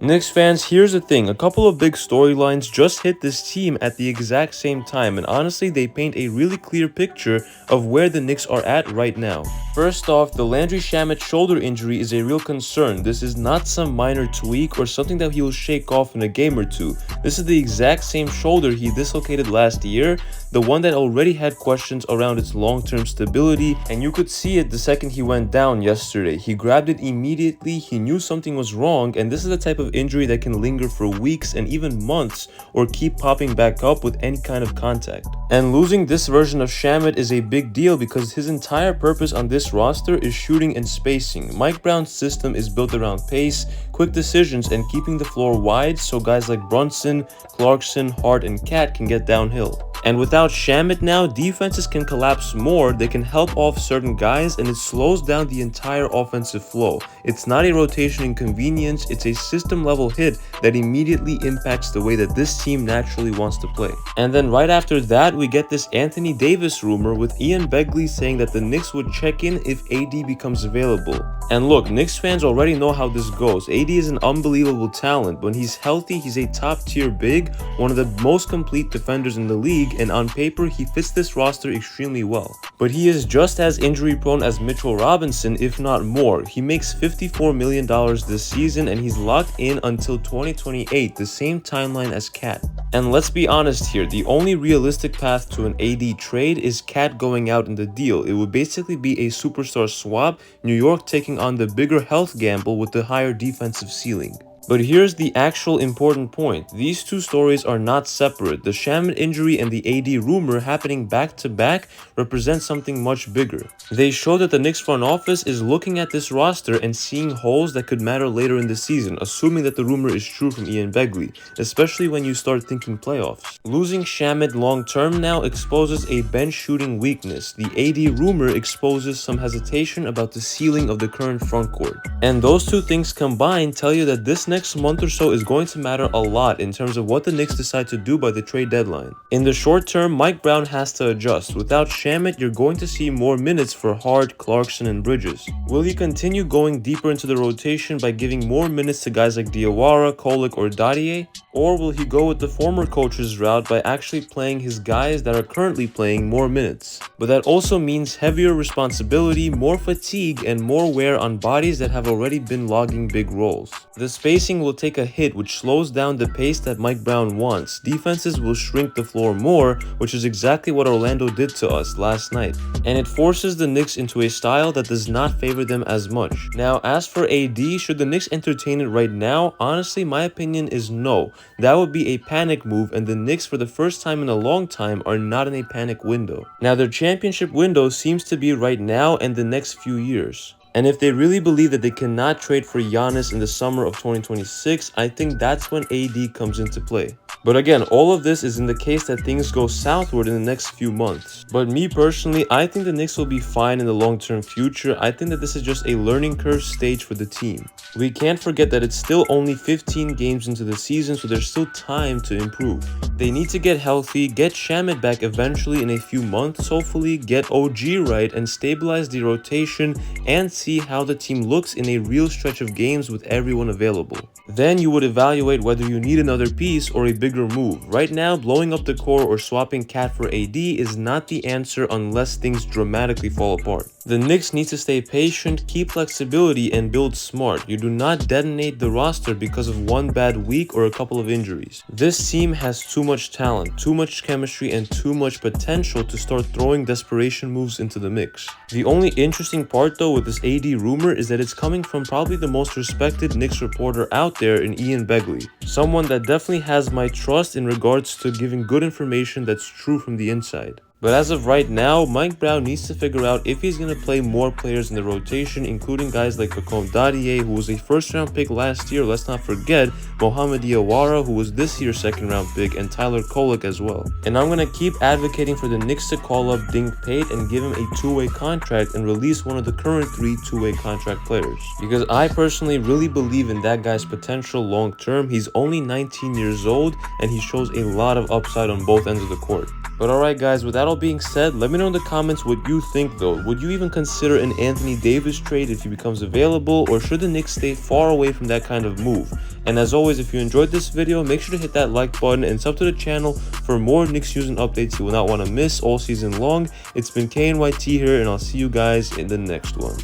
Knicks fans, here's the thing, a couple of big storylines just hit this team at the exact same time, and honestly they paint a really clear picture of where the Knicks are at right now. First off, the Landry Shamet shoulder injury is a real concern. This is not some minor tweak or something that he will shake off in a game or two. This is the exact same shoulder he dislocated last year, the one that already had questions around its long-term stability, and you could see it the second he went down yesterday. He grabbed it immediately, he knew something was wrong, and this is the type of injury that can linger for weeks and even months or keep popping back up with any kind of contact. And losing this version of Shamut is a big deal because his entire purpose on this roster is shooting and spacing. Mike Brown's system is built around pace, quick decisions, and keeping the floor wide so guys like Brunson, Clarkson, Hart, and Cat can get downhill. And without Shamut now, defenses can collapse more, they can help off certain guys, and it slows down the entire offensive flow. It's not a rotation inconvenience, it's a system level hit that immediately impacts the way that this team naturally wants to play. And then right after that, we get this Anthony Davis rumor with Ian Begley saying that the Knicks would check in if AD becomes available. And look, Knicks fans already know how this goes. AD is an unbelievable talent. When he's healthy, he's a top tier big, one of the most complete defenders in the league, and on paper he fits this roster extremely well. But he is just as injury prone as Mitchell Robinson, if not more. He makes $54 million this season and he's locked in until 2028, the same timeline as Cat. And let's be honest here, the only realistic path to an AD trade is Cat going out in the deal. It would basically be a superstar swap, New York taking on the bigger health gamble with the higher defensive ceiling. But here's the actual important point. These two stories are not separate. The Shamet injury and the AD rumor happening back to back represent something much bigger. They show that the Knicks front office is looking at this roster and seeing holes that could matter later in the season, assuming that the rumor is true from Ian Begley, especially when you start thinking playoffs. Losing Shamet long term now exposes a bench shooting weakness. The AD rumor exposes some hesitation about the ceiling of the current frontcourt. And those two things combined tell you that this next month or so is going to matter a lot in terms of what the Knicks decide to do by the trade deadline. In the short term, Mike Brown has to adjust. Without Shamet, you're going to see more minutes for Hart, Clarkson, and Bridges. Will he continue going deeper into the rotation by giving more minutes to guys like Diawara, Kolek, or Dadier? Or will he go with the former coach's route by actually playing his guys that are currently playing more minutes? But that also means heavier responsibility, more fatigue, and more wear on bodies that have already been logging big roles. The spacing will take a hit, which slows down the pace that Mike Brown wants. Defenses will shrink the floor more, which is exactly what Orlando did to us last night. And it forces the Knicks into a style that does not favor them as much. Now, as for AD, should the Knicks entertain it right now? Honestly, my opinion is no. That would be a panic move, and the Knicks for the first time in a long time are not in a panic window. Now, their championship window seems to be right now and the next few years. And if they really believe that they cannot trade for Giannis in the summer of 2026, I think that's when AD comes into play. But again, all of this is in the case that things go southward in the next few months. But me personally, I think the Knicks will be fine in the long-term future. I think that this is just a learning curve stage for the team. We can't forget that it's still only 15 games into the season, so there's still time to improve. They need to get healthy, get Shamet back eventually in a few months, hopefully get OG right and stabilize the rotation and see how the team looks in a real stretch of games with everyone available. Then you would evaluate whether you need another piece or a bigger move. Right now, blowing up the core or swapping Cat for AD is not the answer unless things dramatically fall apart. The Knicks need to stay patient, keep flexibility, and build smart. You do not detonate the roster because of one bad week or a couple of injuries. This team has too much talent, too much chemistry, and too much potential to start throwing desperation moves into the mix. The only interesting part though with this AD rumor is that it's coming from probably the most respected Knicks reporter out there in Ian Begley. Someone that definitely has my trust in regards to giving good information that's true from the inside. But as of right now, Mike Brown needs to figure out if he's going to play more players in the rotation, including guys like Hakoum Dadier, who was a first-round pick last year. Let's not forget Mohamed Diawara, who was this year's second-round pick, and Tyler Kolek as well. And I'm going to keep advocating for the Knicks to call up Dink Pate and give him a two-way contract and release one of the current 3 two-way contract players. Because I personally really believe in that guy's potential long-term. He's only 19 years old, and he shows a lot of upside on both ends of the court. But alright guys, with that all all being said, let me know in the comments what you think though. Would you even consider an Anthony Davis trade if he becomes available, or should the Knicks stay far away from that kind of move? And as always, if you enjoyed this video, make sure to hit that like button and sub to the channel for more Knicks news and updates you will not want to miss all season long. It's been KNYT here, and I'll see you guys in the next one.